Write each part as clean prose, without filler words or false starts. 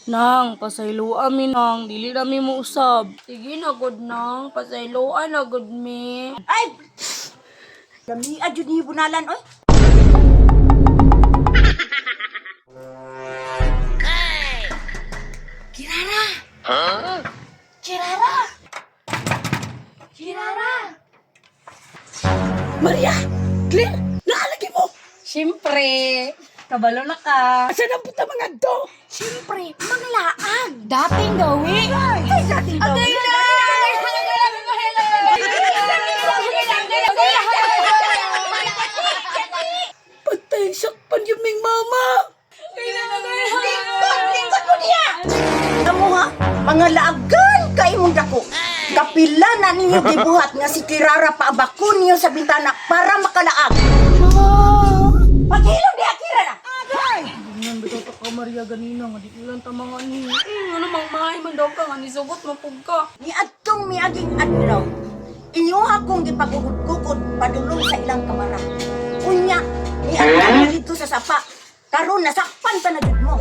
Nang, pasayloan mi nang, dili na mi mo usab. Sige na gud nang, pasayloan na gud mi. Ay! Dami adyo ni bunalan, oy. Kirara! Kirara! Kirara! Maria! Claire! Naalagi mo! Siyempre, kabalo na ka. Asa na puta mga to? Siyempre, mga laag! Dating gawi. Ay, dating daw! Patay, sakpan yung ming mama! Lingkod mo niya! Amo ha, mga laagan kay mong dako. Kapila na ninyo gibuhat nga si Kirara paabakon niyo sa bintana para makalaag. Paghilom di Akira na! Ganyan, bitaw ta ka Maria ganina, nga di lang tamangan ni. Ano mang mahay man daw ka, nga nisugot mapug ka. Ni adtong miaging adlaw. Inyuha kong gipagugod-gugod padulong sa ilang kamara. Unya, ni adtong dito sa sapa. Karon nasakpan pa na jud mo.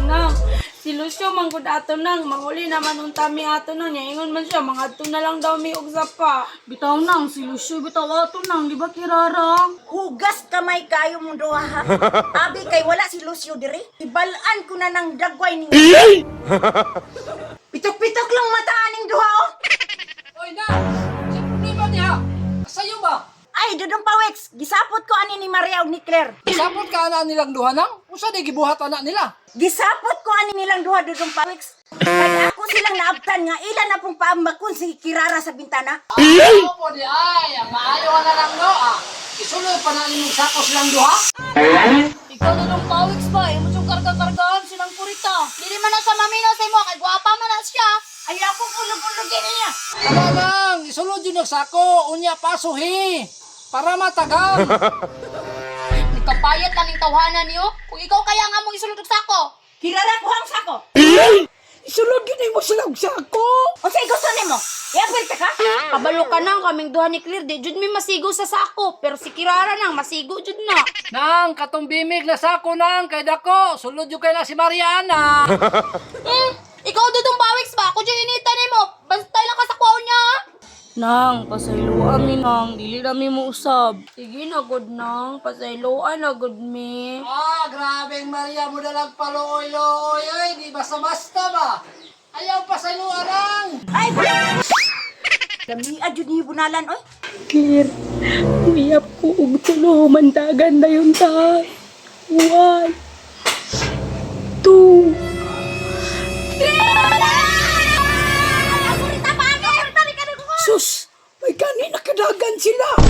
Nang, si Lucio manggod ato nang, manguli naman unta mi ato nang, ingon man siya, mga ato na lang daw mi og sapa. Bitaw nang, si Lucio bitaw ato nang, di ba Kirara? Hugas kamay kayo mong duha ha. Abi kay wala si Lucio diri. Ibalaan ko na ng dagway ninyo. Pitok-pitok lang mataan ning duha oh. Oy na! Sa problema niya! Sa'yo ba? Ay, Dudong Pawex, gisapot ko ani ni Maria ug ni Claire. Sapot ka anak nilang duha nang? Usa di gibuhat anak nila? Gisapot ko ani nilang duha Dudong Pawex. Kaya ako silang naabtan nga ila na pong paambakon si Kirara sa bintana. Ano po di ay, maayo ka na lang no ah. Isuloy pa na nimong sako silang duha? Ikaw na nung pawiks ba, mo siyang karga-kargaan silang purita. Dili man na sa mamino sa imo, kay guwapa man na siya. Ay ako ulog-ulogin niya. Tama lang, isulod yun ang sako, unya pasuhi. Para matagal. Nagkapayat na ning tawhanan niyo. Kung ikaw kaya nga mong isulod og sako. Kirara ko ang sako. Isulod yun mo silang sako. O say gusto nimo? Iapil ka ka? Kabalo ka nang kaming duha ni Claire, di jud mi masigo sa sako, pero si Kirara nang masigo jud na. Nang, katong bimig na sako nang, kay dako, sulod yun kay na si Mariana. Ikaw dudong bawiks ba? Ako jud inita nimo. Bantay lang ka sa kwaon niya. Nang, pasayloan mi nang, dili na mi mo usab. Sige na gud nang, pasayloan na gud mi. Ah, grabeng Maria mo na lang paluoy-looy, ay, di basta-basta ba? Ayaw pa sa luarang. Ay! Dami adyo ni bunalan oy. Claire, uyap ko og tulo, mandagan na yun ta. 1, 2, Agurita pa agay. Sus, may kanin nakadagan sila.